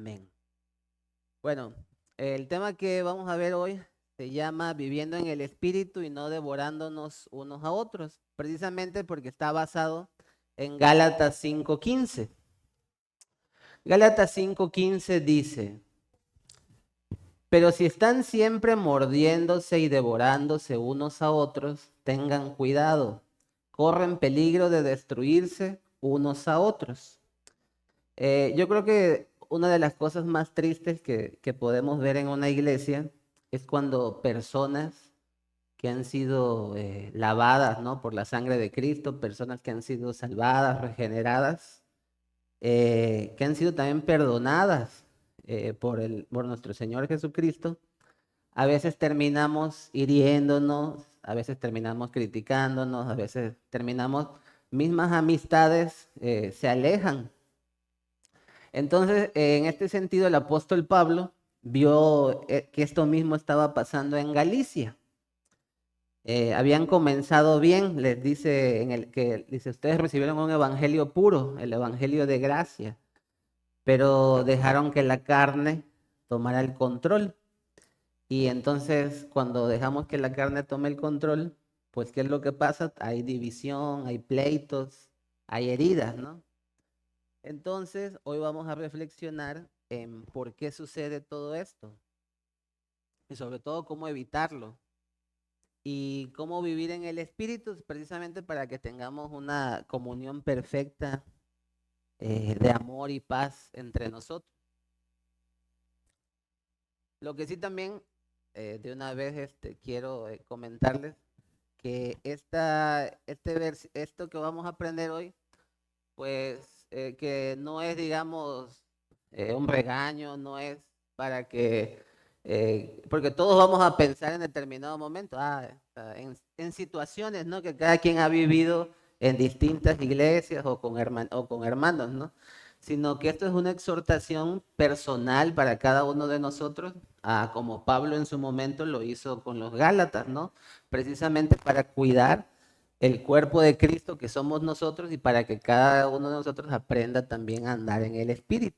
Amén. Bueno, el tema que vamos a ver hoy se llama Viviendo en el Espíritu y no devorándonos unos a otros, precisamente porque está basado en Gálatas 5:15. Gálatas 5:15 dice: pero si están siempre mordiéndose y devorándose unos a otros, tengan cuidado, corren peligro de destruirse unos a otros. Yo creo que una de las cosas más tristes que podemos ver en una iglesia es cuando personas que han sido lavadas, ¿no?, por la sangre de Cristo, personas que han sido salvadas, regeneradas, que han sido también perdonadas por nuestro Señor Jesucristo, a veces terminamos hiriéndonos, a veces terminamos criticándonos, a veces terminamos, mismas amistades se alejan. Entonces, en este sentido, el apóstol Pablo vio que esto mismo estaba pasando en Galicia. Habían comenzado bien, les dice dice, ustedes recibieron un evangelio puro, el evangelio de gracia, pero dejaron que la carne tomara el control. Y entonces, cuando dejamos que la carne tome el control, pues, ¿qué es lo que pasa? Hay división, hay pleitos, hay heridas, ¿no? Entonces, hoy vamos a reflexionar en por qué sucede todo esto y sobre todo cómo evitarlo y cómo vivir en el Espíritu, precisamente para que tengamos una comunión perfecta de amor y paz entre nosotros. Lo que sí también de una vez quiero comentarles que esto que vamos a aprender hoy, pues que no es, digamos, un regaño, no es para porque todos vamos a pensar en determinado momento, en situaciones, ¿no?, que cada quien ha vivido en distintas iglesias o con hermanos, ¿no? Sino que esto es una exhortación personal para cada uno de nosotros, como Pablo en su momento lo hizo con los Gálatas, ¿no? Precisamente para cuidar el cuerpo de Cristo que somos nosotros y para que cada uno de nosotros aprenda también a andar en el Espíritu.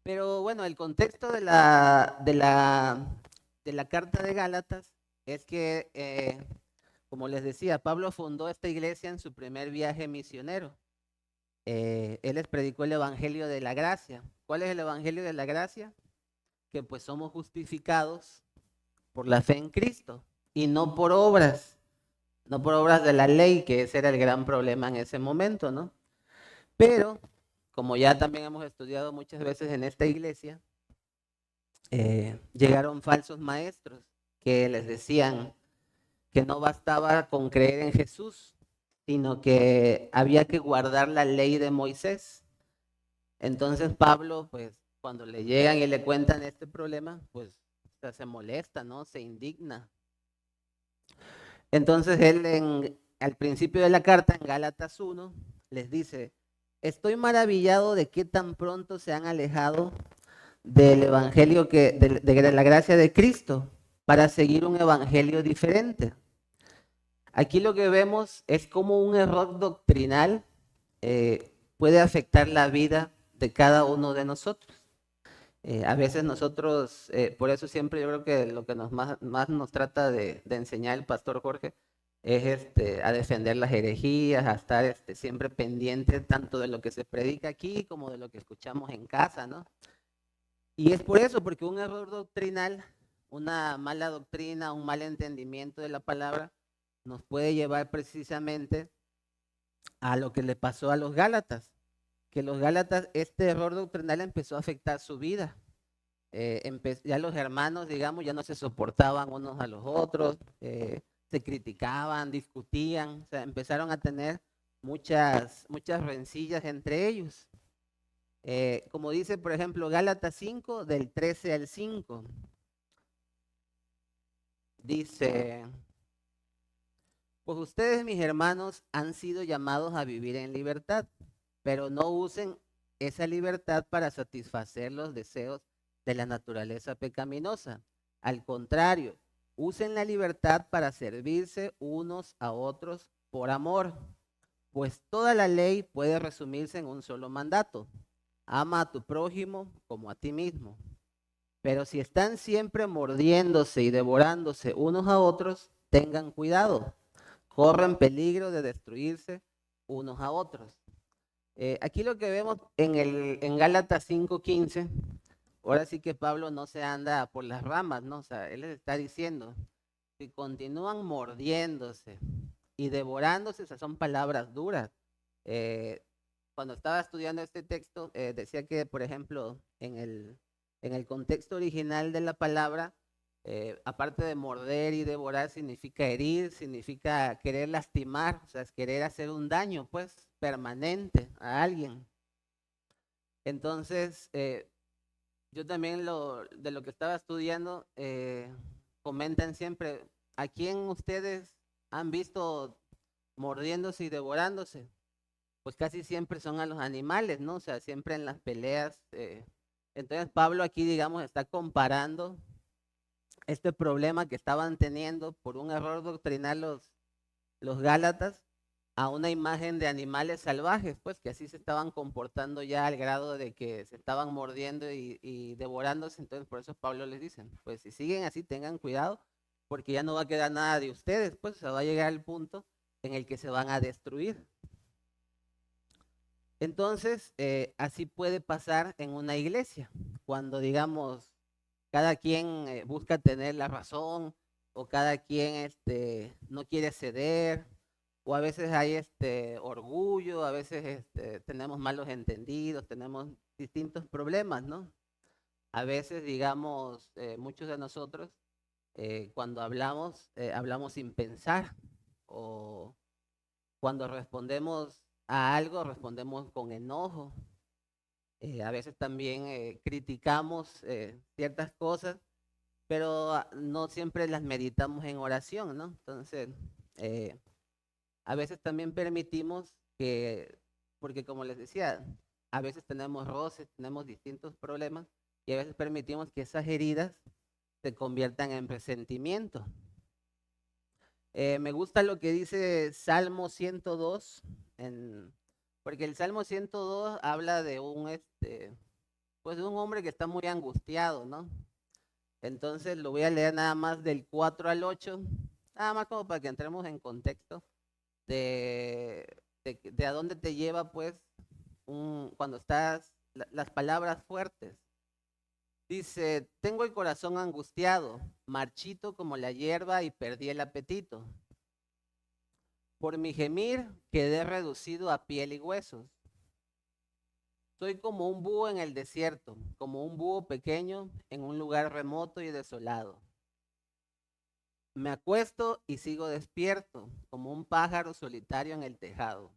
Pero bueno, el contexto de la carta de Gálatas es que, como les decía, Pablo fundó esta iglesia en su primer viaje misionero. Él les predicó el Evangelio de la Gracia. ¿Cuál es el Evangelio de la Gracia? Que pues somos justificados por la fe en Cristo y no por obras, no por obras de la ley, que ese era el gran problema en ese momento, ¿no? Pero, como ya también hemos estudiado muchas veces en esta iglesia, llegaron falsos maestros que les decían que no bastaba con creer en Jesús, sino que había que guardar la ley de Moisés. Entonces Pablo, pues, cuando le llegan y le cuentan este problema, pues, se molesta, ¿no? Se indigna. Entonces él al principio de la carta, en Gálatas 1, les dice: estoy maravillado de qué tan pronto se han alejado del evangelio de la gracia de Cristo para seguir un evangelio diferente. Aquí lo que vemos es cómo un error doctrinal puede afectar la vida de cada uno de nosotros. A veces nosotros, por eso siempre yo creo que lo que más nos trata de enseñar el pastor Jorge es a defender las herejías, a estar siempre pendiente tanto de lo que se predica aquí como de lo que escuchamos en casa, ¿no? Y es por eso, porque un error doctrinal, una mala doctrina, un mal entendimiento de la palabra, nos puede llevar precisamente a lo que le pasó a los Gálatas, que los Gálatas, este error doctrinal empezó a afectar su vida. Ya los hermanos, digamos, ya no se soportaban unos a los otros, se criticaban, discutían, o sea, empezaron a tener muchas rencillas entre ellos. Como dice, por ejemplo, Gálatas 5, del 13 al 5, dice: pues ustedes, mis hermanos, han sido llamados a vivir en libertad, pero no usen esa libertad para satisfacer los deseos de la naturaleza pecaminosa. Al contrario, usen la libertad para servirse unos a otros por amor, pues toda la ley puede resumirse en un solo mandato: ama a tu prójimo como a ti mismo. Pero si están siempre mordiéndose y devorándose unos a otros, tengan cuidado, corren peligro de destruirse unos a otros. Aquí lo que vemos en Gálatas 5:15, ahora sí que Pablo no se anda por las ramas, ¿no? O sea, él les está diciendo, si continúan mordiéndose y devorándose, esas son palabras duras. Eh, Cuando estaba estudiando este texto, decía que, por ejemplo, en el contexto original de la palabra, aparte de morder y devorar, significa herir, significa querer lastimar, o sea, es querer hacer un daño, pues, permanente a alguien. Entonces, yo también de lo que estaba estudiando, comentan siempre, ¿a quién ustedes han visto mordiéndose y devorándose? Pues casi siempre son a los animales, ¿no? O sea, siempre en las peleas. Entonces Pablo aquí, digamos, está comparando este problema que estaban teniendo por un error doctrinal los Gálatas a una imagen de animales salvajes, pues que así se estaban comportando ya al grado de que se estaban mordiendo y devorándose. Entonces por eso Pablo les dice, pues si siguen así, tengan cuidado, porque ya no va a quedar nada de ustedes, pues se va a llegar al punto en el que se van a destruir. Entonces, así puede pasar en una iglesia, cuando digamos, cada quien busca tener la razón, o cada quien no quiere ceder, o a veces hay orgullo, a veces tenemos malos entendidos, tenemos distintos problemas, ¿no? A veces, digamos, muchos de nosotros, cuando hablamos, hablamos sin pensar, o cuando respondemos a algo, respondemos con enojo. A veces también criticamos ciertas cosas, pero no siempre las meditamos en oración, ¿no? Entonces, eh, a veces también permitimos que, porque como les decía, a veces tenemos roces, tenemos distintos problemas, y a veces permitimos que esas heridas se conviertan en resentimiento. Me gusta lo que dice Salmo 102, porque el Salmo 102 habla de pues de un hombre que está muy angustiado, ¿no? Entonces lo voy a leer nada más del 4 al 8, nada más como para que entremos en contexto de, de a dónde te lleva, pues, cuando estás, las palabras fuertes. Dice, tengo el corazón angustiado, marchito como la hierba y perdí el apetito. Por mi gemir quedé reducido a piel y huesos. Soy como un búho en el desierto, como un búho pequeño en un lugar remoto y desolado. Me acuesto y sigo despierto, como un pájaro solitario en el tejado.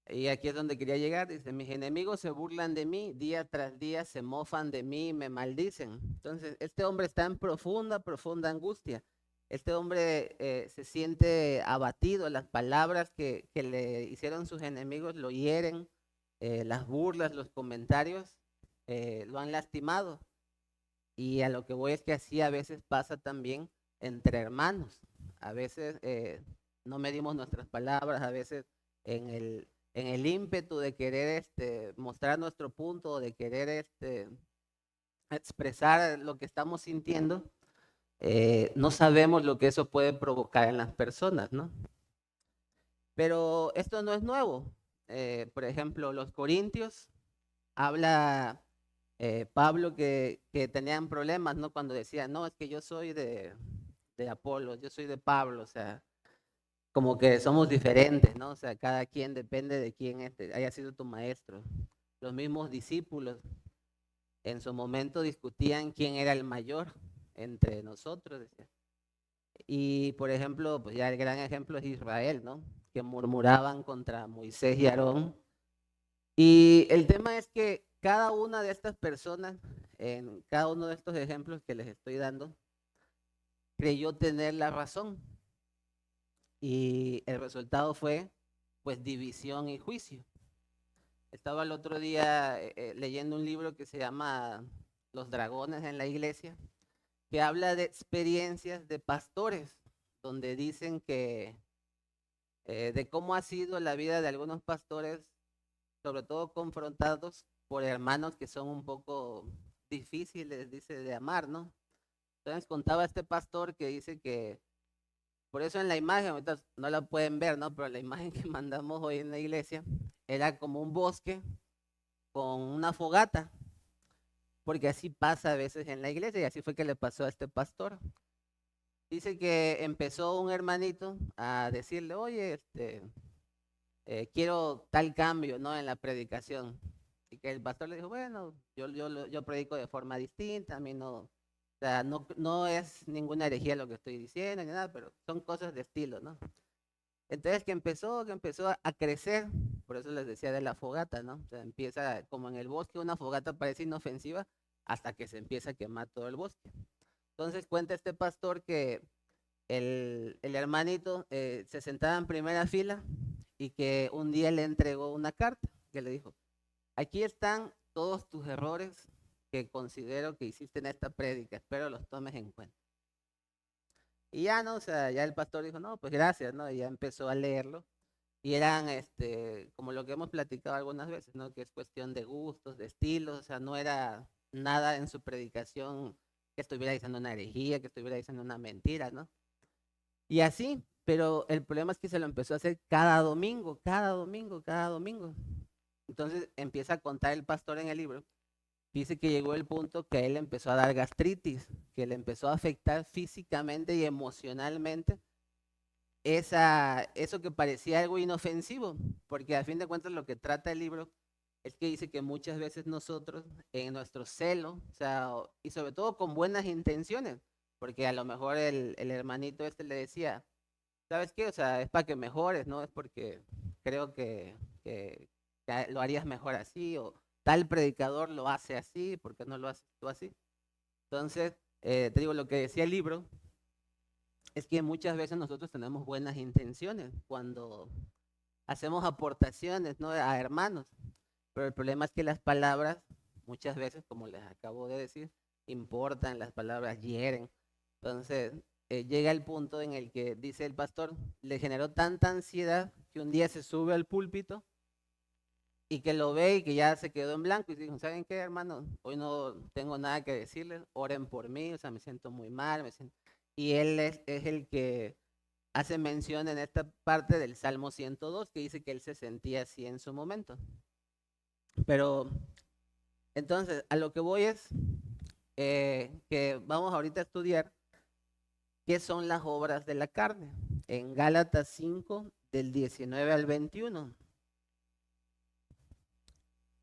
Y aquí es donde quería llegar. Dice, mis enemigos se burlan de mí, día tras día se mofan de mí y me maldicen. Entonces, este hombre está en profunda, profunda angustia. Este hombre se siente abatido, las palabras que le hicieron sus enemigos lo hieren, las burlas, los comentarios lo han lastimado. Y a lo que voy es que así a veces pasa también entre hermanos. A veces no medimos nuestras palabras, a veces en el ímpetu de querer mostrar nuestro punto, de querer expresar lo que estamos sintiendo, no sabemos lo que eso puede provocar en las personas, ¿no? Pero esto no es nuevo. Por ejemplo, los corintios, habla Pablo que tenían problemas, ¿no? Cuando decía, no, es que yo soy de Apolo, yo soy de Pablo, o sea, como que somos diferentes, ¿no? O sea, cada quien depende de quién haya sido tu maestro. Los mismos discípulos en su momento discutían quién era el mayor entre nosotros, decía. Y por ejemplo, pues ya el gran ejemplo es Israel, ¿no? Que murmuraban contra Moisés y Aarón. Y el tema es que cada una de estas personas, en cada uno de estos ejemplos que les estoy dando, creyó tener la razón. Y el resultado fue, pues, división y juicio. Estaba el otro día leyendo un libro que se llama Los dragones en la iglesia, que habla de experiencias de pastores, donde dicen que de cómo ha sido la vida de algunos pastores sobre todo confrontados por hermanos que son un poco difíciles, dice, de amar, ¿no? Entonces contaba este pastor que dice que, por eso en la imagen, ahorita no la pueden ver, ¿no? Pero la imagen que mandamos hoy en la iglesia era como un bosque con una fogata, porque así pasa a veces en la iglesia y así fue que le pasó a este pastor. Dice que empezó un hermanito a decirle, oye, quiero tal cambio, ¿no? En la predicación. Y que el pastor le dijo, bueno, yo predico de forma distinta, a mí no, o sea, no es ninguna herejía lo que estoy diciendo ni nada, pero son cosas de estilo, ¿no? Entonces que empezó a crecer, por eso les decía de la fogata, ¿no? O sea, empieza como en el bosque, una fogata parece inofensiva hasta que se empieza a quemar todo el bosque. Entonces cuenta este pastor que el hermanito se sentaba en primera fila y que un día le entregó una carta que le dijo, aquí están todos tus errores que considero que hiciste en esta prédica, espero los tomes en cuenta. Y ya no, o sea, ya el pastor dijo, no, pues gracias, ¿no? Y ya empezó a leerlo. Y eran, como lo que hemos platicado algunas veces, ¿no? Que es cuestión de gustos, de estilos, o sea, no era nada en su predicación que estuviera diciendo una herejía, que estuviera diciendo una mentira, ¿no? Y así, pero el problema es que se lo empezó a hacer cada domingo, cada domingo, cada domingo. Entonces empieza a contar el pastor en el libro. Dice que llegó el punto que a él empezó a dar gastritis, que le empezó a afectar físicamente y emocionalmente eso que parecía algo inofensivo, porque a fin de cuentas lo que trata el libro es que dice que muchas veces nosotros en nuestro celo, o sea, y sobre todo con buenas intenciones, porque a lo mejor el hermanito le decía, ¿sabes qué? O sea, es para que mejores, ¿no? Es porque creo que lo harías mejor así, o tal predicador lo hace así, ¿por qué no lo haces tú así? Entonces, te digo, lo que decía el libro es que muchas veces nosotros tenemos buenas intenciones cuando hacemos aportaciones, ¿no? A hermanos, pero el problema es que las palabras, muchas veces, como les acabo de decir, importan, las palabras hieren. Entonces, llega el punto en el que, dice el pastor, le generó tanta ansiedad que un día se sube al púlpito y que lo ve y que ya se quedó en blanco y dijo, ¿saben qué, hermano? Hoy no tengo nada que decirles, oren por mí, o sea, me siento muy mal, me siento... Y él es el que hace mención en esta parte del Salmo 102 que dice que él se sentía así en su momento. Pero entonces, a lo que voy es que vamos ahorita a estudiar qué son las obras de la carne. En Gálatas 5, del 19 al 21,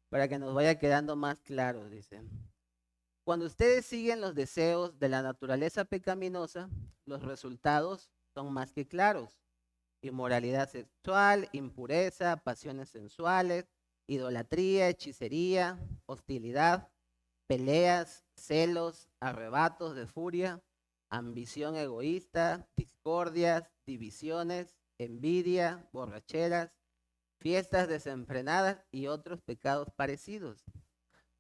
para que nos vaya quedando más claro, dice. Cuando ustedes siguen los deseos de la naturaleza pecaminosa, los resultados son más que claros. Inmoralidad sexual, impureza, pasiones sensuales, idolatría, hechicería, hostilidad, peleas, celos, arrebatos de furia, ambición egoísta, discordias, divisiones, envidia, borracheras, fiestas desenfrenadas y otros pecados parecidos.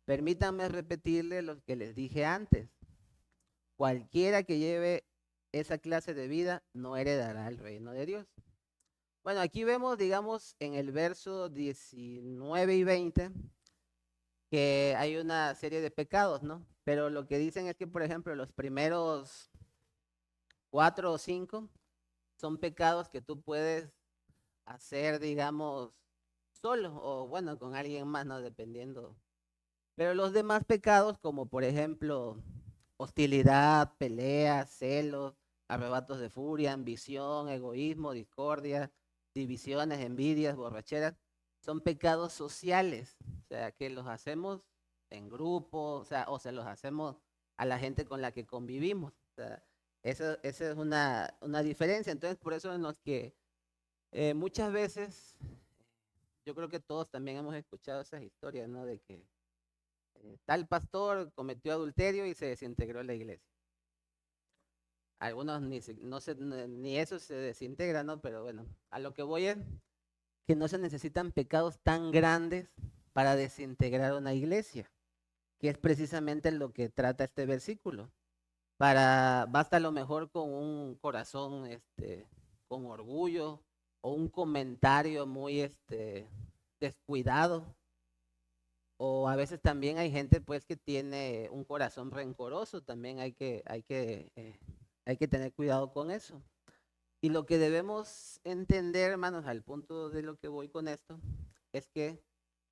Permítanme repetirles lo que les dije antes. Cualquiera que lleve esa clase de vida no heredará el reino de Dios. Bueno, aquí vemos, digamos, en el verso 19 y 20, que hay una serie de pecados, ¿no? Pero lo que dicen es que, por ejemplo, los primeros 4 o 5 son pecados que tú puedes hacer, digamos, solo o bueno, con alguien más, ¿no? Dependiendo. Pero los demás pecados, como por ejemplo, hostilidad, peleas, celos, arrebatos de furia, ambición, egoísmo, discordia, divisiones, envidias, borracheras, son pecados sociales, o sea, que los hacemos en grupo, o sea, o se los hacemos a la gente con la que convivimos. O sea, esa es una diferencia. Entonces, por eso en los que muchas veces, yo creo que todos también hemos escuchado esas historias, ¿no? De que tal pastor cometió adulterio y se desintegró la iglesia. Algunos no se, ni eso se desintegra, ¿no? Pero bueno, a lo que voy es que no se necesitan pecados tan grandes para desintegrar una iglesia, que es precisamente lo que trata este versículo. Basta a lo mejor con un corazón, con orgullo, o un comentario muy, descuidado, o a veces también hay gente pues que tiene un corazón rencoroso, también hay que tener cuidado con eso. Y lo que debemos entender, hermanos, al punto de lo que voy con esto, es que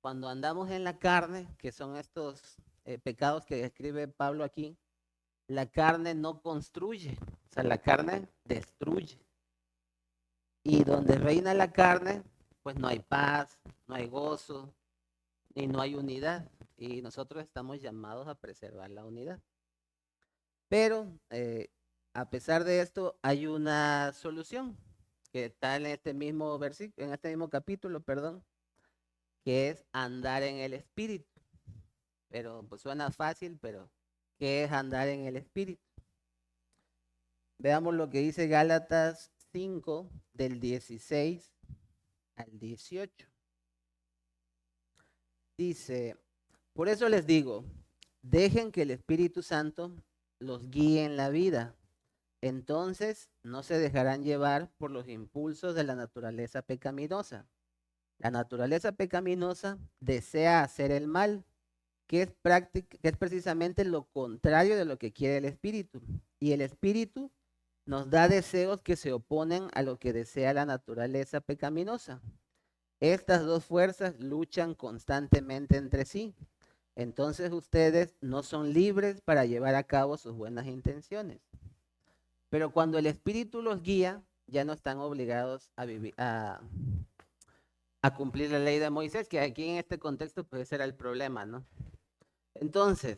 cuando andamos en la carne, que son estos pecados que describe Pablo aquí, la carne no construye, o sea, la carne destruye. Y donde reina la carne, pues no hay paz, no hay gozo y no hay unidad. Y nosotros estamos llamados a preservar la unidad. Pero a pesar de esto, hay una solución que está en este mismo versículo, en este mismo capítulo, perdón, que es andar en el espíritu. Pero pues suena fácil, pero ¿qué es andar en el espíritu? Veamos lo que dice Gálatas 5 del 16 al 18. Dice, por eso les digo, dejen que el Espíritu Santo los guíe en la vida. Entonces no se dejarán llevar por los impulsos de la naturaleza pecaminosa. La naturaleza pecaminosa desea hacer el mal, que es precisamente lo contrario de lo que quiere el Espíritu. Y el Espíritu nos da deseos que se oponen a lo que desea la naturaleza pecaminosa. Estas dos fuerzas luchan constantemente entre sí. Entonces ustedes no son libres para llevar a cabo sus buenas intenciones. Pero cuando el Espíritu los guía, ya no están obligados a vivir, a cumplir la ley de Moisés, que aquí en este contexto pues ese era el problema, ¿no? Entonces,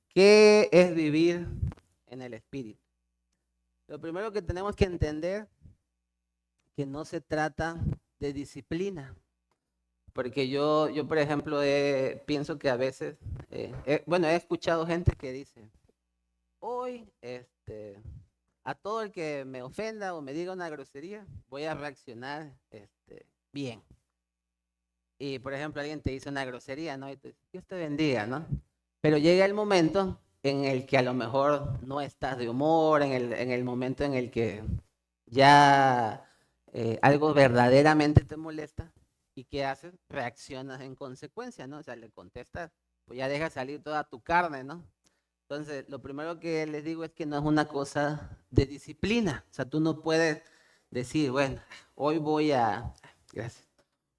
¿qué es vivir en el Espíritu? Lo primero que tenemos que entender que no se trata de disciplina, porque yo por ejemplo, pienso que a veces, bueno, he escuchado gente que dice, hoy, a todo el que me ofenda o me diga una grosería, voy a reaccionar, bien. Y por ejemplo, alguien te dice una grosería, ¿no? Y te, Dios te bendiga, ¿no? Pero llega el momento en el que a lo mejor no estás de humor, en el momento en el que ya algo verdaderamente te molesta, ¿y qué haces? Reaccionas en consecuencia, ¿no? O sea, le contestas, pues ya dejas salir toda tu carne, ¿no? Entonces, lo primero que les digo es que no es una cosa de disciplina. O sea, tú no puedes decir, bueno, hoy voy a, gracias,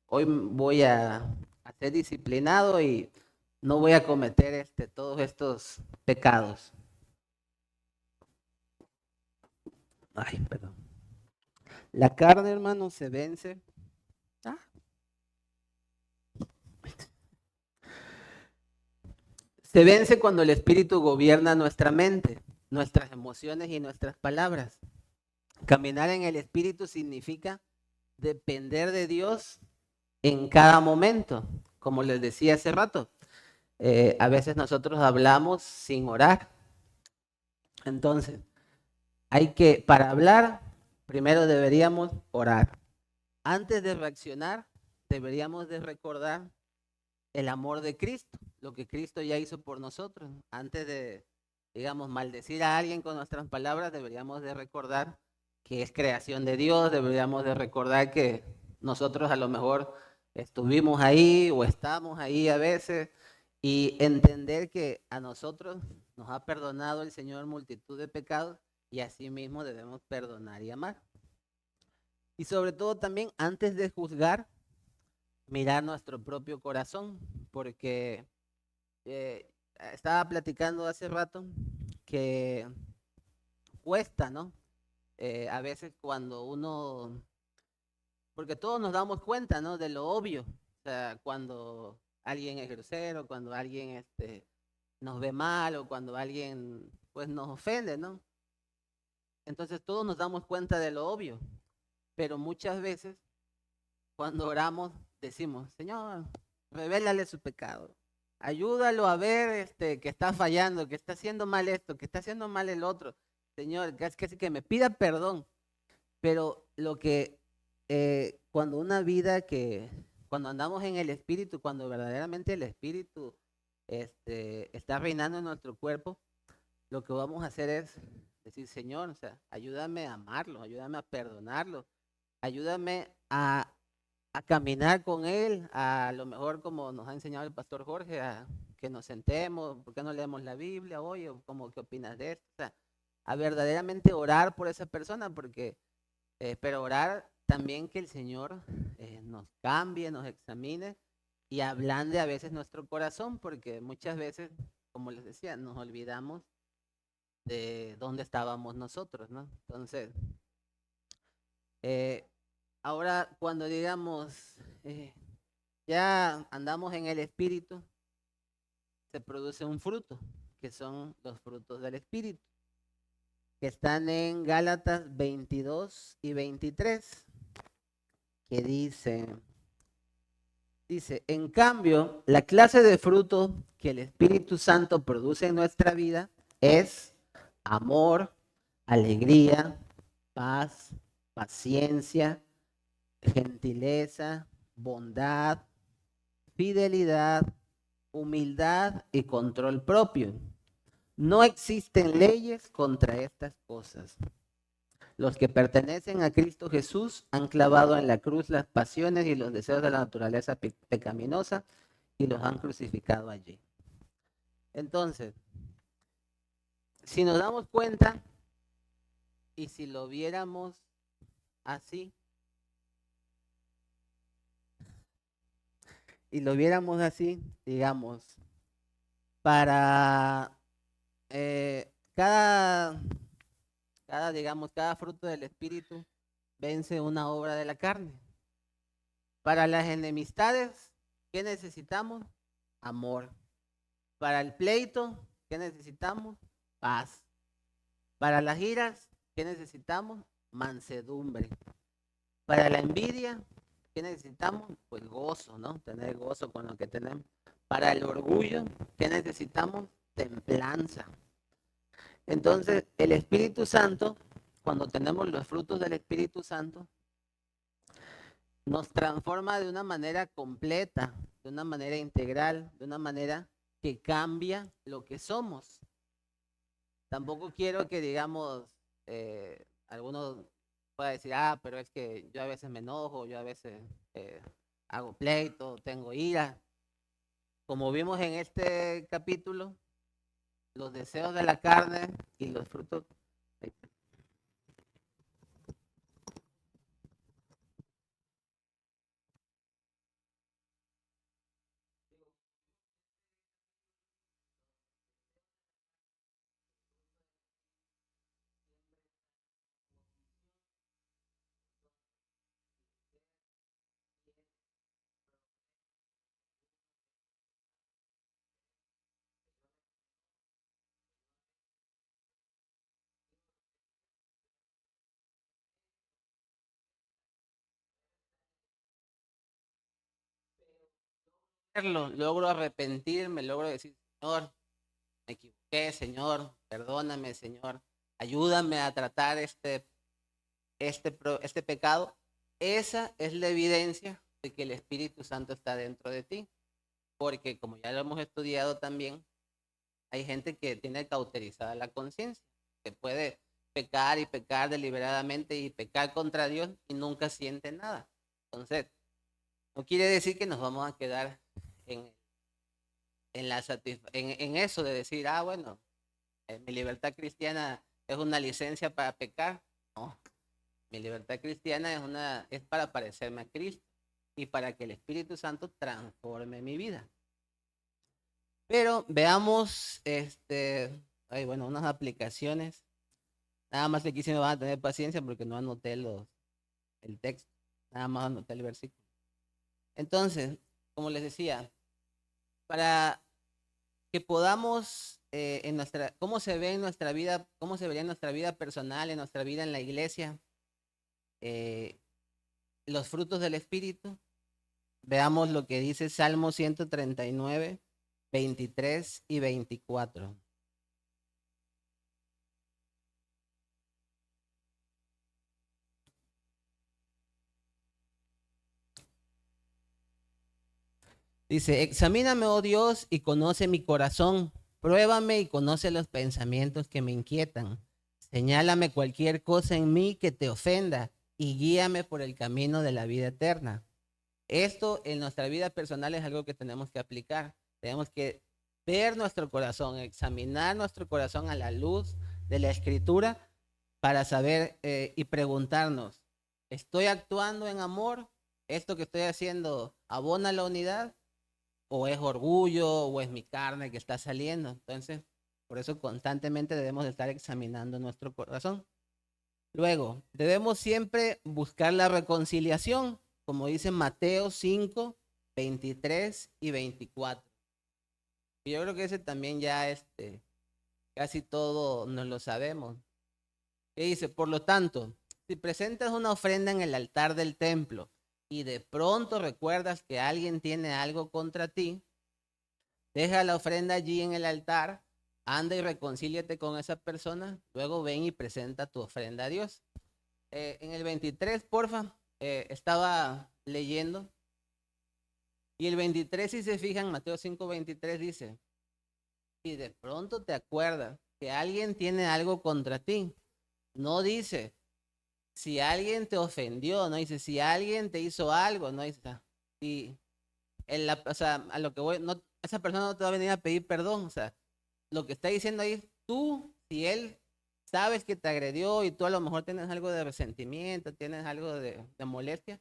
hoy voy a ser disciplinado y no voy a cometer todos estos pecados. Ay, perdón. La carne, hermano, se vence. Ah, se vence cuando el Espíritu gobierna nuestra mente, nuestras emociones y nuestras palabras. Caminar en el Espíritu significa depender de Dios en cada momento. Como les decía hace rato, a veces nosotros hablamos sin orar. Entonces, para hablar, primero deberíamos orar. Antes de reaccionar, deberíamos de recordar el amor de Cristo, lo que Cristo ya hizo por nosotros. Antes de, digamos, maldecir a alguien con nuestras palabras, deberíamos de recordar que es creación de Dios, deberíamos de recordar que nosotros a lo mejor estuvimos ahí o estamos ahí a veces y entender que a nosotros nos ha perdonado el Señor multitud de pecados y así mismo debemos perdonar y amar. Y sobre todo también antes de juzgar, mirar nuestro propio corazón, porque eh, estaba platicando hace rato que cuesta, ¿no? A veces cuando uno, porque todos nos damos cuenta, ¿no? De lo obvio, o sea, cuando alguien es grosero, cuando alguien nos ve mal o cuando alguien pues nos ofende, ¿no? Entonces todos nos damos cuenta de lo obvio, pero muchas veces cuando oramos decimos, Señor, revélale su pecado. Ayúdalo a ver que está fallando, que está haciendo mal esto, que está haciendo mal el otro. Señor, que me pida perdón. Pero lo que cuando una vida cuando andamos en el Espíritu, cuando verdaderamente el Espíritu está reinando en nuestro cuerpo, lo que vamos a hacer es decir, Señor, o sea, ayúdame a amarlo, ayúdame a perdonarlo, ayúdame a a caminar con Él, a lo mejor como nos ha enseñado el pastor Jorge, a que nos sentemos, ¿por qué no leemos la Biblia hoy? O como, ¿qué opinas de esto? O sea, a verdaderamente orar por esa persona, porque, pero orar también que el Señor nos cambie, nos examine y ablande a veces nuestro corazón, porque muchas veces, como les decía, nos olvidamos de dónde estábamos nosotros, ¿no? Entonces, eh, ahora cuando digamos, ya andamos en el Espíritu, se produce un fruto, que son los frutos del Espíritu, que están en Gálatas 22 y 23, que dice, en cambio, la clase de fruto que el Espíritu Santo produce en nuestra vida es amor, alegría, paz, paciencia, gentileza, bondad, fidelidad, humildad y control propio. No existen leyes contra estas cosas. Los que pertenecen a Cristo Jesús han clavado en la cruz las pasiones y los deseos de la naturaleza pecaminosa y los han crucificado allí. Entonces, si nos damos cuenta y si lo viéramos así, digamos, para cada digamos, cada fruto del Espíritu vence una obra de la carne. Para las enemistades, ¿qué necesitamos? Amor. Para el pleito, ¿qué necesitamos? Paz. Para las iras, ¿qué necesitamos? Mansedumbre. Para la envidia, ¿qué necesitamos? Pues gozo, ¿no? Tener gozo con lo que tenemos. Para el orgullo, ¿qué necesitamos? Templanza. Entonces, el Espíritu Santo, cuando tenemos los frutos del Espíritu Santo, nos transforma de una manera completa, de una manera integral, de una manera que cambia lo que somos. Tampoco quiero que, digamos, algunos pueda decir, ah, pero es que yo a veces me enojo, yo a veces hago pleito, tengo ira. Como vimos en este capítulo, los deseos de la carne y los frutos. Logro arrepentirme, logro decir, Señor, me equivoqué, Señor, perdóname, Señor, ayúdame a tratar este pecado. Esa es la evidencia de que el Espíritu Santo está dentro de ti, porque como ya lo hemos estudiado también, hay gente que tiene cauterizada la conciencia, que puede pecar y pecar deliberadamente y pecar contra Dios y nunca siente nada. Entonces, no quiere decir que nos vamos a quedar en, en eso de decir, ah, bueno, mi libertad cristiana es una licencia para pecar. No, mi libertad cristiana es para parecerme a Cristo y para que el Espíritu Santo transforme mi vida. Pero veamos, bueno, unas aplicaciones. Nada más aquí sí me van a tener paciencia porque no anoté el texto, nada más anoté el versículo. Entonces, como les decía, para que podamos cómo se ve en nuestra vida, cómo se vería en nuestra vida personal, en nuestra vida en la iglesia, eh, los frutos del Espíritu. Veamos lo que dice Salmo 139, 23 y 24. Dice, examíname, oh Dios, y conoce mi corazón. Pruébame y conoce los pensamientos que me inquietan. Señálame cualquier cosa en mí que te ofenda y guíame por el camino de la vida eterna. Esto en nuestra vida personal es algo que tenemos que aplicar. Tenemos que ver nuestro corazón, examinar nuestro corazón a la luz de la Escritura para saber y preguntarnos, ¿estoy actuando en amor? ¿Esto que estoy haciendo abona la unidad? ¿O es orgullo? ¿O es mi carne que está saliendo? Entonces, por eso constantemente debemos de estar examinando nuestro corazón. Luego, debemos siempre buscar la reconciliación, como dice Mateo 5, 23 y 24. Y yo creo que ese también ya casi todo nos lo sabemos. Que dice, por lo tanto, si presentas una ofrenda en el altar del templo y de pronto recuerdas que alguien tiene algo contra ti, deja la ofrenda allí en el altar, anda y reconcíliate con esa persona, luego ven y presenta tu ofrenda a Dios. En el 23, porfa, estaba leyendo, y el 23, si se fijan, Mateo 5:23 dice, y de pronto te acuerdas que alguien tiene algo contra ti. No dice, si alguien te ofendió, no dice, si alguien te hizo algo, no dice, y o sea, a lo que voy, no, esa persona no te va a venir a pedir perdón, o sea, lo que está diciendo ahí, tú, si él sabes que te agredió y tú a lo mejor tienes algo de resentimiento, tienes algo de molestia,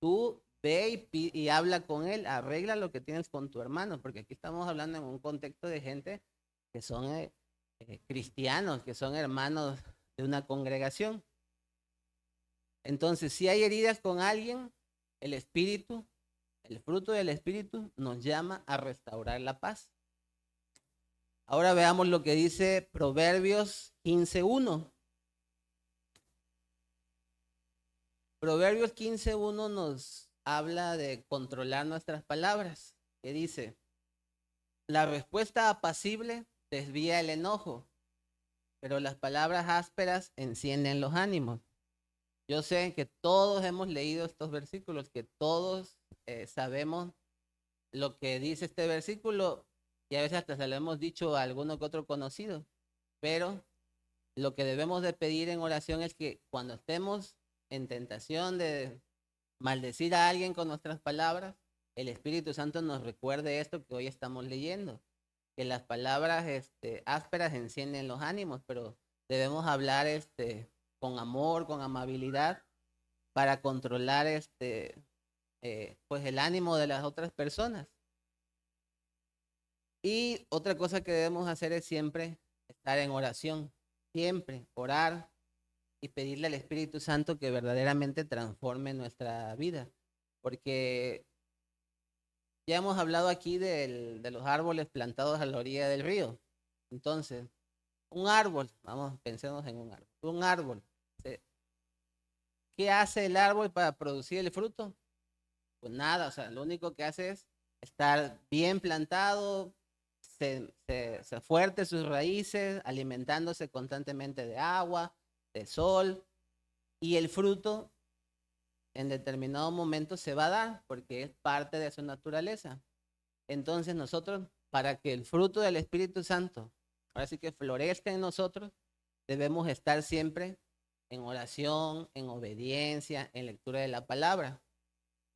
tú ve y habla con él, arregla lo que tienes con tu hermano, porque aquí estamos hablando en un contexto de gente que son cristianos, que son hermanos de una congregación. Entonces, si hay heridas con alguien, el espíritu, el fruto del espíritu nos llama a restaurar la paz. Ahora veamos lo que dice Proverbios 15:1. Proverbios 15:1 nos habla de controlar nuestras palabras, que dice, la respuesta apacible desvía el enojo, pero las palabras ásperas encienden los ánimos. Yo sé que todos hemos leído estos versículos, que todos sabemos lo que dice este versículo y a veces hasta se lo hemos dicho a alguno que otro conocido, pero lo que debemos de pedir en oración es que cuando estemos en tentación de maldecir a alguien con nuestras palabras, el Espíritu Santo nos recuerde esto que hoy estamos leyendo, que las palabras ásperas encienden los ánimos, pero debemos hablar con amor, con amabilidad, para controlar pues el ánimo de las otras personas. Y otra cosa que debemos hacer es siempre estar en oración, siempre orar y pedirle al Espíritu Santo que verdaderamente transforme nuestra vida. Porque ya hemos hablado aquí de los árboles plantados a la orilla del río. Entonces, un árbol, vamos, pensemos en un árbol. Un árbol, ¿qué hace el árbol para producir el fruto? Pues nada, o sea, lo único que hace es estar bien plantado, se fuerte sus raíces, alimentándose constantemente de agua, de sol, y el fruto en determinado momento se va a dar porque es parte de su naturaleza. Entonces nosotros, para que el fruto del Espíritu Santo, ahora sí que florezca en nosotros, debemos estar siempre en oración, en obediencia, en lectura de la palabra,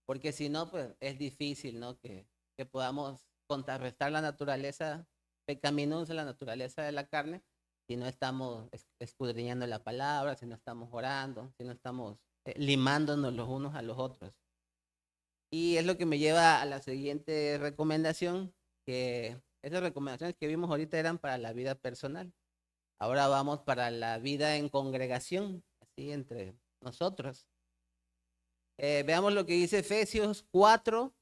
porque si no, pues es difícil, ¿no? Que podamos contrarrestar la naturaleza pecaminosa, la naturaleza de la carne, si no estamos escudriñando la palabra, si no estamos orando, si no estamos limándonos los unos a los otros. Y es lo que me lleva a la siguiente recomendación, que esas recomendaciones que vimos ahorita eran para la vida personal. Ahora vamos para la vida en congregación, así entre nosotros. Veamos lo que dice Efesios 4,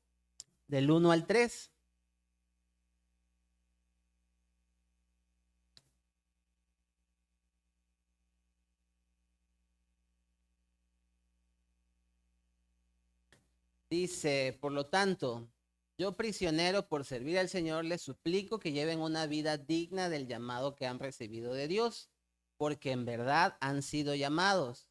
del 1 al 3. Dice, por lo tanto, yo prisionero por servir al Señor, les suplico que lleven una vida digna del llamado que han recibido de Dios, porque en verdad han sido llamados.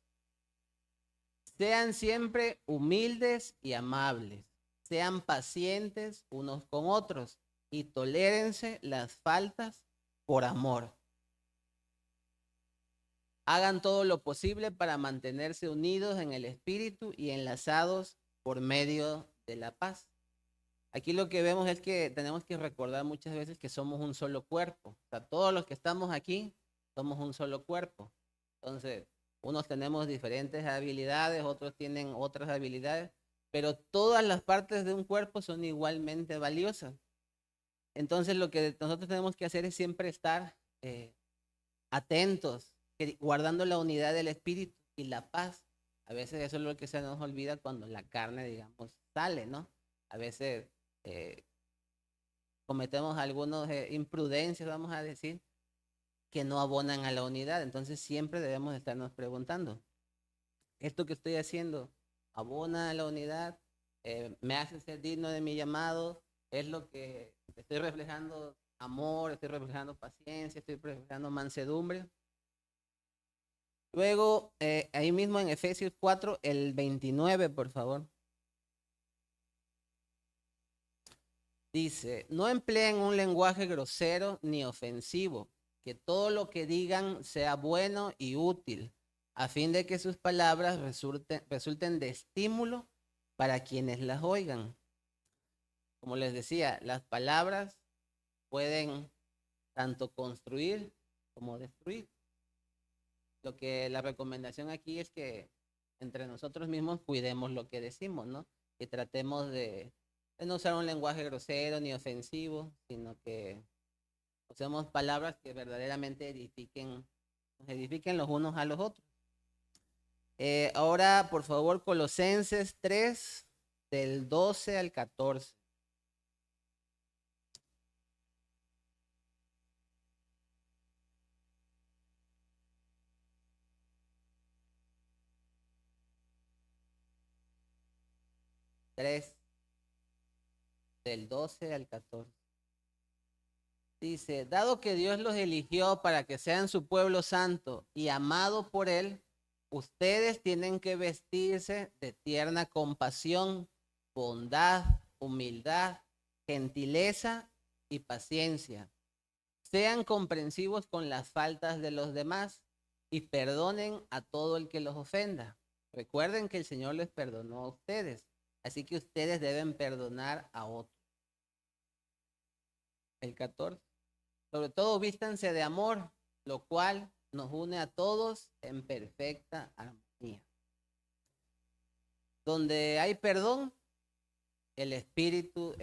Sean siempre humildes y amables, sean pacientes unos con otros y tolérense las faltas por amor. Hagan todo lo posible para mantenerse unidos en el espíritu y enlazados por medio de la paz. Aquí lo que vemos es que tenemos que recordar muchas veces que somos un solo cuerpo. O sea, todos los que estamos aquí somos un solo cuerpo. Entonces, unos tenemos diferentes habilidades, otros tienen otras habilidades, pero todas las partes de un cuerpo son igualmente valiosas. Entonces, lo que nosotros tenemos que hacer es siempre estar atentos, guardando la unidad del espíritu y la paz. A veces eso es lo que se nos olvida cuando la carne, digamos, sale, ¿no? A veces eh, cometemos algunas imprudencias, vamos a decir, que no abonan a la unidad. Entonces siempre debemos estarnos preguntando, ¿esto que estoy haciendo abona a la unidad? ¿Me hace ser digno de mi llamado? ¿Es lo que estoy reflejando amor, estoy reflejando paciencia, estoy reflejando mansedumbre? Luego, ahí mismo en Efesios 4, el 29, por favor. Dice, no empleen un lenguaje grosero ni ofensivo, que todo lo que digan sea bueno y útil, a fin de que sus palabras resulten de estímulo para quienes las oigan. Como les decía, las palabras pueden tanto construir como destruir. Lo que la recomendación aquí es que entre nosotros mismos cuidemos lo que decimos, ¿no? Y tratemos de no usar un lenguaje grosero ni ofensivo, sino que usemos palabras que verdaderamente nos edifiquen los unos a los otros. Ahora, por favor, Colosenses 3, del 12 al 14. Tres del 12 al 14. Dice, dado que Dios los eligió para que sean su pueblo santo y amado por él, ustedes tienen que vestirse de tierna compasión, bondad, humildad, gentileza y paciencia. Sean comprensivos con las faltas de los demás y perdonen a todo el que los ofenda. Recuerden que el Señor les perdonó a ustedes, así que ustedes deben perdonar a otros. El 14. Sobre todo vístanse de amor, lo cual nos une a todos en perfecta armonía. Donde hay perdón, el espíritu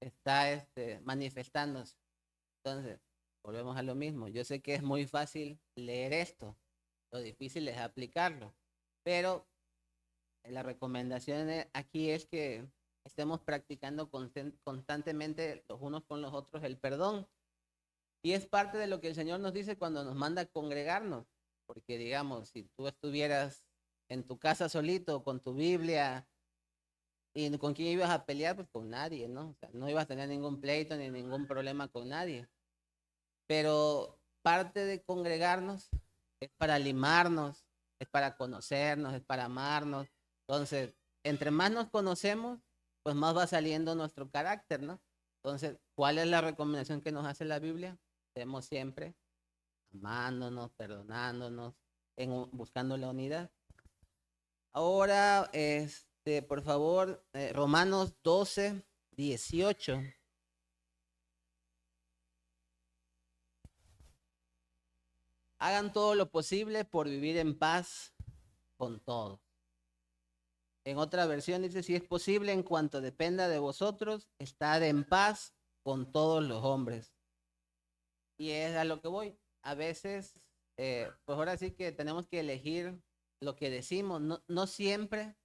está manifestándose. Entonces, volvemos a lo mismo. Yo sé que es muy fácil leer esto, lo difícil es aplicarlo, pero la recomendación aquí es que estemos practicando constantemente los unos con los otros el perdón. Y es parte de lo que el Señor nos dice cuando nos manda a congregarnos. Porque digamos, si tú estuvieras en tu casa solito con tu Biblia, ¿y con quién ibas a pelear? Pues con nadie, ¿no? O sea, no ibas a tener ningún pleito ni ningún problema con nadie. Pero parte de congregarnos es para limarnos, es para conocernos, es para amarnos. Entonces, entre más nos conocemos, pues más va saliendo nuestro carácter, ¿no? Entonces, ¿cuál es la recomendación que nos hace la Biblia? Estemos siempre amándonos, perdonándonos, buscando la unidad. Ahora, por favor, Romanos 12, 18. Hagan todo lo posible por vivir en paz con todos. En otra versión dice, si es posible, en cuanto dependa de vosotros, estad en paz con todos los hombres. Y es a lo que voy. A veces, pues ahora sí que tenemos que elegir lo que decimos. No, no siempre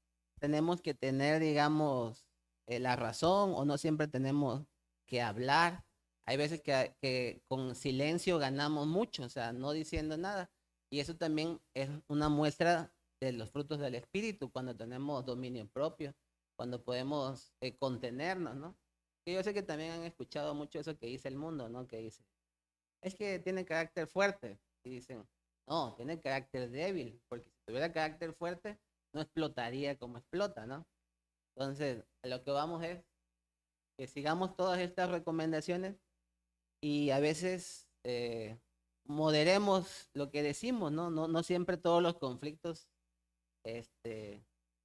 tenemos que tener, digamos, la razón o no siempre tenemos que hablar. Hay veces que con silencio ganamos mucho, o sea, no diciendo nada. Y eso también es una muestra de los frutos del espíritu, cuando tenemos dominio propio, cuando podemos contenernos, ¿no? Y yo sé que también han escuchado mucho eso que dice el mundo, ¿no? Que dice, es que tiene carácter fuerte. Y dicen, no, tiene carácter débil, porque si tuviera carácter fuerte, no explotaría como explota, ¿no? Entonces, a lo que vamos es que sigamos todas estas recomendaciones y a veces moderemos lo que decimos, ¿no? No siempre todos los conflictos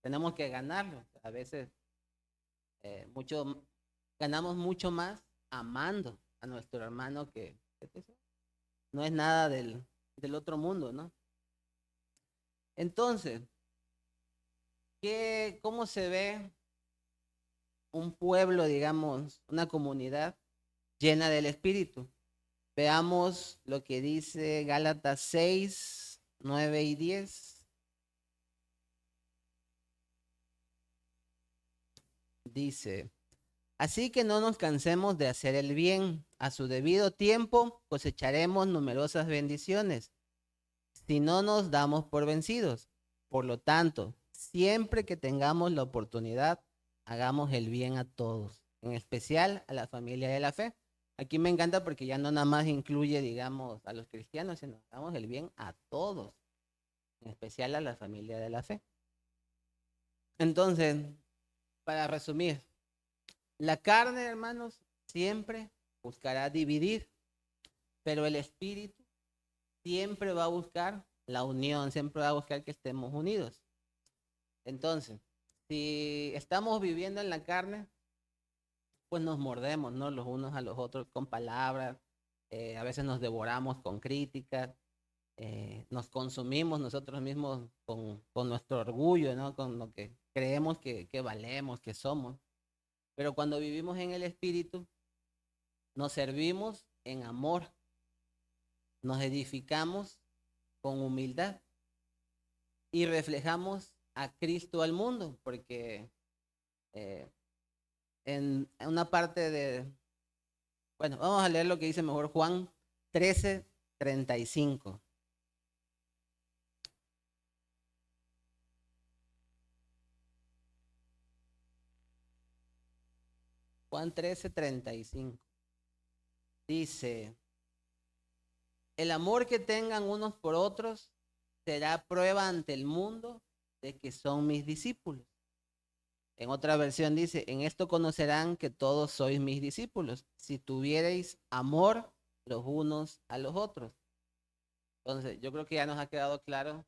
tenemos que ganarlos. A veces mucho, ganamos mucho más amando a nuestro hermano que no es nada del otro mundo, ¿no? Entonces, ¿cómo se ve un pueblo, digamos, una comunidad llena del Espíritu? Veamos lo que dice Gálatas 6, 9 y 10. Dice, así que no nos cansemos de hacer el bien. A su debido tiempo cosecharemos numerosas bendiciones si no nos damos por vencidos. Por lo tanto, siempre que tengamos la oportunidad, hagamos el bien a todos, en especial a la familia de la fe. Aquí me encanta porque ya no nada más incluye, digamos, a los cristianos, sino hagamos el bien a todos, en especial a la familia de la fe. Entonces, para resumir, la carne, hermanos, siempre buscará dividir, pero el espíritu siempre va a buscar la unión, siempre va a buscar que estemos unidos. Entonces, si estamos viviendo en la carne, pues nos mordemos, ¿no? Los unos a los otros con palabras, a veces nos devoramos con críticas, nos consumimos nosotros mismos con nuestro orgullo, ¿no? Con lo que creemos que valemos, que somos. Pero cuando vivimos en el Espíritu, nos servimos en amor, nos edificamos con humildad y reflejamos a Cristo al mundo, porque eh, en una parte bueno, vamos a leer lo que dice mejor Juan 13:35. Juan 13:35. Dice, el amor que tengan unos por otros será prueba ante el mundo de que son mis discípulos. En otra versión dice, en esto conocerán que todos sois mis discípulos, si tuviereis amor los unos a los otros. Entonces, yo creo que ya nos ha quedado claro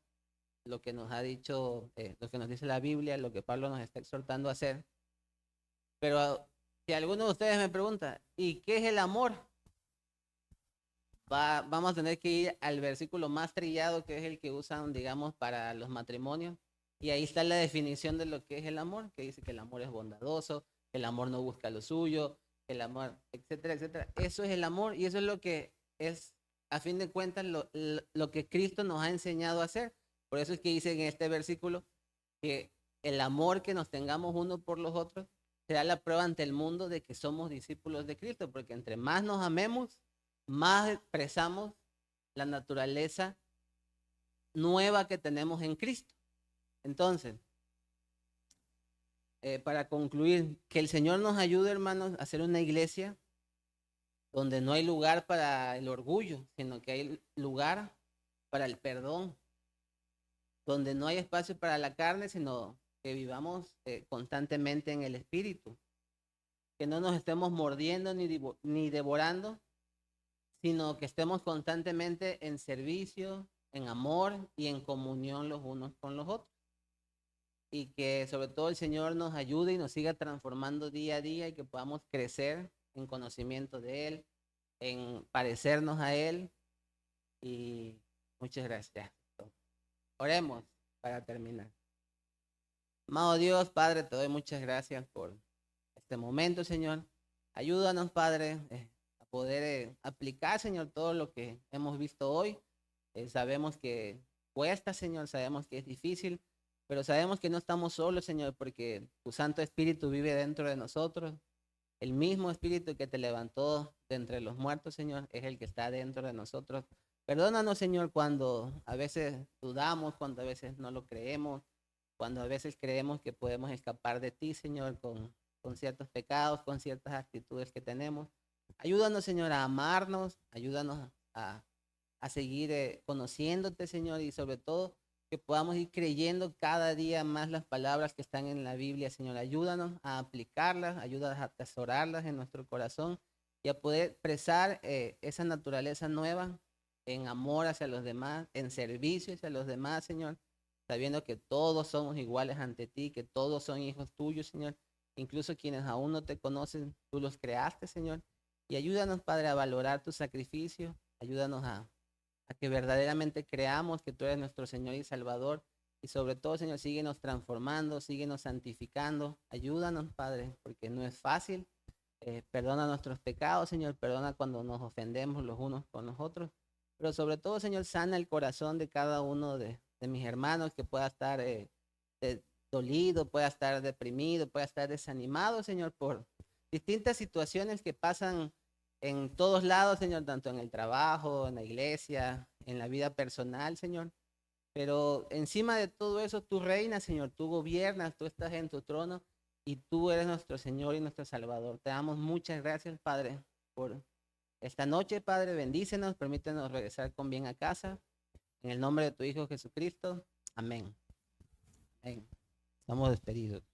lo que nos ha dicho, lo que nos dice la Biblia, lo que Pablo nos está exhortando a hacer. Pero si alguno de ustedes me pregunta, ¿y qué es el amor? Vamos a tener que ir al versículo más trillado, que es el que usan, digamos, para los matrimonios. Y ahí está la definición de lo que es el amor, que dice que el amor es bondadoso, que el amor no busca lo suyo, que el amor, etcétera, etcétera. Eso es el amor y eso es lo que es, a fin de cuentas, lo que Cristo nos ha enseñado a hacer. Por eso es que dice en este versículo que el amor que nos tengamos unos por los otros será la prueba ante el mundo de que somos discípulos de Cristo, porque entre más nos amemos, más expresamos la naturaleza nueva que tenemos en Cristo. Entonces, para concluir, que el Señor nos ayude, hermanos, a hacer una iglesia donde no hay lugar para el orgullo, sino que hay lugar para el perdón, donde no hay espacio para la carne, sino que vivamos constantemente en el Espíritu, que no nos estemos mordiendo ni devorando, sino que estemos constantemente en servicio, en amor y en comunión los unos con los otros. Y que sobre todo el Señor nos ayude y nos siga transformando día a día y que podamos crecer en conocimiento de Él, en parecernos a Él. Y muchas gracias. Oremos para terminar. Amado Dios, Padre, te doy muchas gracias por este momento, Señor. Ayúdanos, Padre, a poder aplicar, Señor, todo lo que hemos visto hoy. Sabemos que cuesta, Señor, sabemos que es difícil, pero sabemos que no estamos solos, Señor, porque tu Santo Espíritu vive dentro de nosotros. El mismo Espíritu que te levantó de entre los muertos, Señor, es el que está dentro de nosotros. Perdónanos, Señor, cuando a veces dudamos, cuando a veces no lo creemos, cuando a veces creemos que podemos escapar de ti, Señor, con ciertos pecados, con ciertas actitudes que tenemos. Ayúdanos, Señor, a amarnos, ayúdanos a seguir conociéndote, Señor, y sobre todo que podamos ir creyendo cada día más las palabras que están en la Biblia, Señor. Ayúdanos a aplicarlas, ayúdanos a atesorarlas en nuestro corazón y a poder expresar esa naturaleza nueva en amor hacia los demás, en servicio hacia los demás, Señor, sabiendo que todos somos iguales ante ti, que todos son hijos tuyos, Señor, incluso quienes aún no te conocen, tú los creaste, Señor. Y ayúdanos, Padre, a valorar tu sacrificio. Ayúdanos a que verdaderamente creamos que tú eres nuestro Señor y Salvador. Y sobre todo, Señor, síguenos transformando, síguenos santificando. Ayúdanos, Padre, porque no es fácil. Perdona nuestros pecados, Señor. Perdona cuando nos ofendemos los unos con los otros. Pero sobre todo, Señor, sana el corazón de cada uno de mis hermanos que pueda estar de- dolido, pueda estar deprimido, pueda estar desanimado, Señor, por distintas situaciones que pasan en todos lados, Señor, tanto en el trabajo, en la iglesia, en la vida personal, Señor. Pero encima de todo eso, tú reinas, Señor, tú gobiernas, tú estás en tu trono y tú eres nuestro Señor y nuestro Salvador. Te damos muchas gracias, Padre, por esta noche, Padre. Bendícenos, permítenos regresar con bien a casa. En el nombre de tu Hijo Jesucristo. Amén. Amén. Estamos despedidos.